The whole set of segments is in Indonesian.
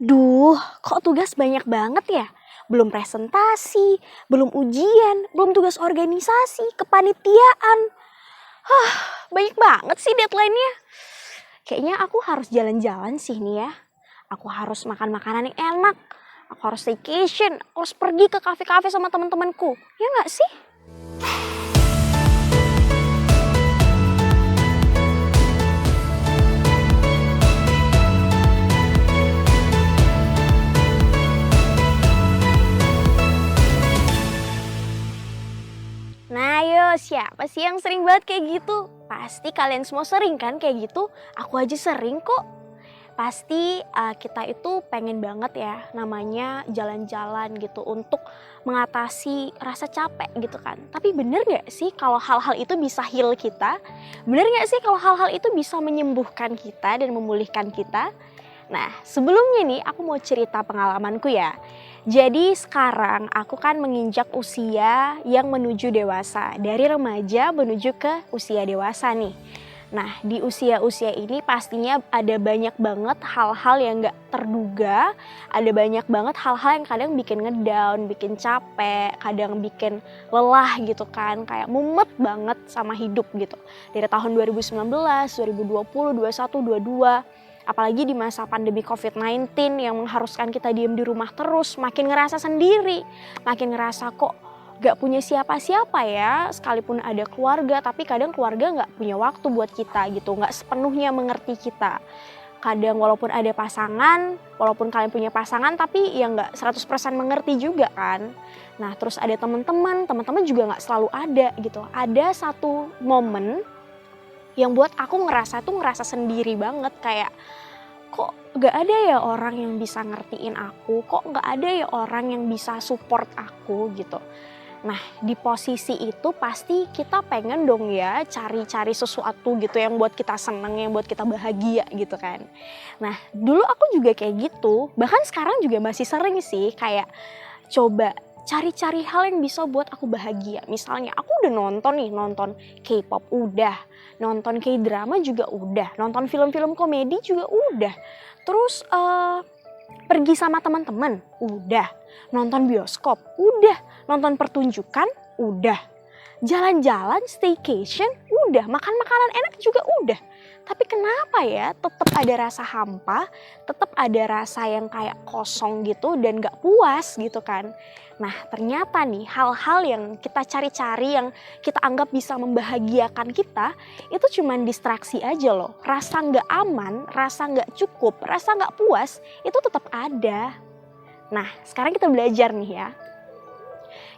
Duh, kok tugas banyak banget ya? Belum presentasi, belum ujian, belum tugas organisasi, kepanitiaan. Banyak banget sih deadline-nya. Kayaknya aku harus jalan-jalan sih nih ya. Aku harus makan makanan yang enak. Aku harus staycation, aku harus pergi ke kafe-kafe sama teman-temanku. Ya nggak sih? Nah yo, siapa sih yang sering banget kayak gitu? Pasti kalian semua sering kan kayak gitu? Aku aja sering kok. Pasti kita itu pengen banget ya namanya jalan-jalan gitu untuk mengatasi rasa capek gitu kan. Tapi bener gak sih kalau hal-hal itu bisa heal kita? Bener gak sih kalau hal-hal itu bisa menyembuhkan kita dan memulihkan kita? Nah, sebelumnya nih aku mau cerita pengalamanku ya. Jadi sekarang aku kan menginjak usia yang menuju dewasa. Dari remaja menuju ke usia dewasa nih. Nah, di usia-usia ini pastinya ada banyak banget hal-hal yang gak terduga. Ada banyak banget hal-hal yang kadang bikin ngedown, bikin capek, kadang bikin lelah gitu kan. Kayak mumet banget sama hidup gitu. Dari tahun 2019, 2020, 21, 22. Apalagi di masa pandemi COVID-19 yang mengharuskan kita diem di rumah terus, makin ngerasa sendiri, makin ngerasa kok gak punya siapa-siapa ya, sekalipun ada keluarga, tapi kadang keluarga gak punya waktu buat kita gitu, gak sepenuhnya mengerti kita. Kadang walaupun ada pasangan, walaupun kalian punya pasangan, tapi ya gak 100% mengerti juga kan. Nah terus ada teman-teman juga gak selalu ada gitu. Ada satu momen yang buat aku ngerasa sendiri banget, kayak kok gak ada ya orang yang bisa ngertiin aku, kok gak ada ya orang yang bisa support aku gitu. Nah di posisi itu pasti kita pengen dong ya cari-cari sesuatu gitu yang buat kita seneng, yang buat kita bahagia gitu kan. Nah dulu aku juga kayak gitu, bahkan sekarang juga masih sering sih kayak coba cari-cari hal yang bisa buat aku bahagia. Misalnya aku udah nonton K-pop udah, nonton K-drama juga udah, nonton film-film komedi juga udah. Terus pergi sama teman-teman udah, nonton bioskop udah, nonton pertunjukan udah, jalan-jalan staycation udah, makan makanan enak juga udah. Tapi kenapa ya tetap ada rasa hampa, tetap ada rasa yang kayak kosong gitu dan gak puas gitu kan. Nah ternyata nih hal-hal yang kita cari-cari yang kita anggap bisa membahagiakan kita itu cuman distraksi aja loh. Rasa gak aman, rasa gak cukup, rasa gak puas itu tetap ada. Nah sekarang kita belajar nih ya.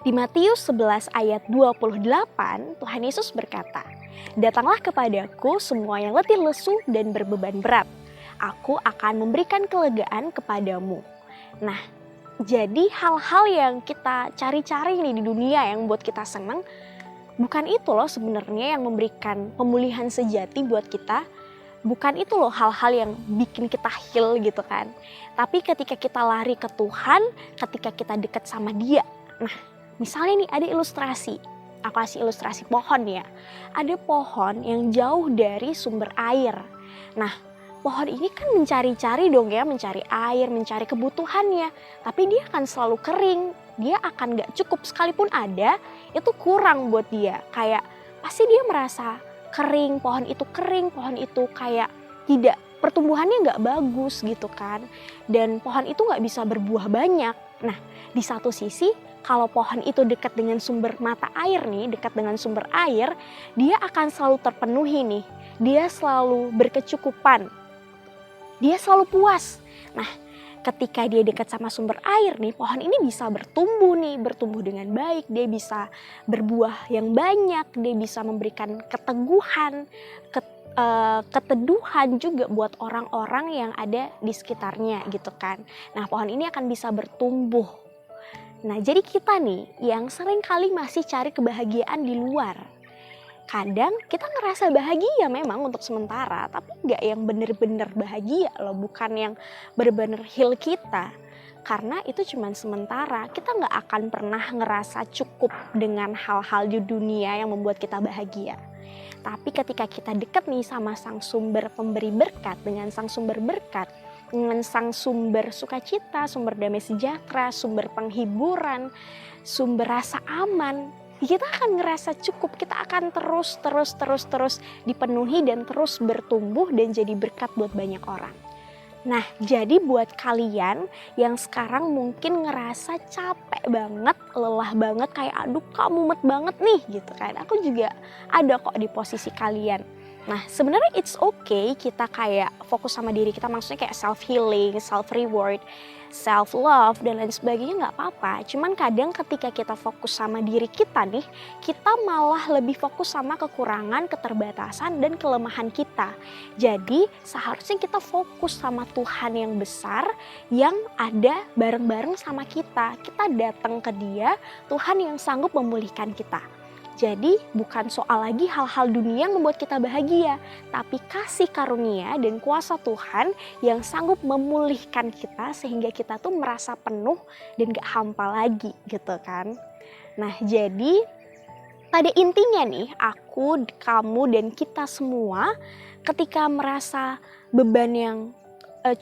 Di Matius 11 ayat 28 Tuhan Yesus berkata, "Datanglah kepadaku semua yang letih lesu dan berbeban berat. Aku akan memberikan kelegaan kepadamu." Nah, jadi hal-hal yang kita cari-cari nih di dunia yang buat kita senang, bukan itu loh sebenarnya yang memberikan pemulihan sejati buat kita. Bukan itu loh hal-hal yang bikin kita heal gitu kan. Tapi ketika kita lari ke Tuhan, ketika kita dekat sama Dia. Nah, misalnya nih ada ilustrasi. Aku kasih ilustrasi pohon ya. Ada pohon yang jauh dari sumber air. Nah, pohon ini kan mencari-cari dong ya, mencari air, mencari kebutuhannya. Tapi dia akan selalu kering. Dia akan gak cukup, sekalipun ada, itu kurang buat dia. Kayak pasti dia merasa kering, pohon itu kayak tidak, pertumbuhannya gak bagus gitu kan. Dan pohon itu gak bisa berbuah banyak. Nah, di satu sisi kalau pohon itu dekat dengan sumber mata air nih, dekat dengan sumber air, dia akan selalu terpenuhi nih. Dia selalu berkecukupan. Dia selalu puas. Nah, ketika dia dekat sama sumber air nih, pohon ini bisa bertumbuh nih, bertumbuh dengan baik. Dia bisa berbuah yang banyak, dia bisa memberikan keteguhan, keteduhan juga buat orang-orang yang ada di sekitarnya gitu kan. Nah, pohon ini akan bisa bertumbuh. Nah, jadi kita nih yang sering kali masih cari kebahagiaan di luar. Kadang kita ngerasa bahagia memang untuk sementara, tapi gak yang bener-bener bahagia loh, bukan yang bener-bener heal kita. Karena itu cuma sementara, kita gak akan pernah ngerasa cukup dengan hal-hal di dunia yang membuat kita bahagia. Tapi ketika kita dekat nih sama sang sumber pemberi berkat, dengan sang sumber berkat, sang sumber sukacita, sumber damai sejahtera, sumber penghiburan, sumber rasa aman, kita akan ngerasa cukup, kita akan terus dipenuhi dan terus bertumbuh dan jadi berkat buat banyak orang. Nah, jadi buat kalian yang sekarang mungkin ngerasa capek banget, lelah banget, kayak aduh kak mumet banget nih gitu kan. Aku juga ada kok di posisi kalian. Nah, sebenarnya it's okay kita kayak fokus sama diri kita, maksudnya kayak self healing, self reward, self love dan lain sebagainya nggak apa-apa. Cuman kadang ketika kita fokus sama diri kita nih, kita malah lebih fokus sama kekurangan, keterbatasan dan kelemahan kita. Jadi seharusnya kita fokus sama Tuhan yang besar yang ada bareng-bareng sama kita. Kita datang ke Dia, Tuhan yang sanggup memulihkan kita. Jadi bukan soal lagi hal-hal dunia yang membuat kita bahagia, tapi kasih karunia dan kuasa Tuhan yang sanggup memulihkan kita sehingga kita tuh merasa penuh dan gak hampa lagi gitu kan. Nah jadi pada intinya nih aku, kamu dan kita semua ketika merasa beban yang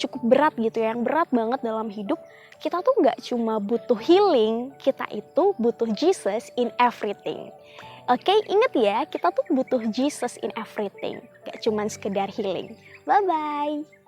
cukup berat gitu ya, yang berat banget dalam hidup, kita tuh gak cuma butuh healing, kita itu butuh Jesus in everything. Oke, inget ya, kita tuh butuh Jesus in everything, gak cuma sekedar healing. Bye-bye.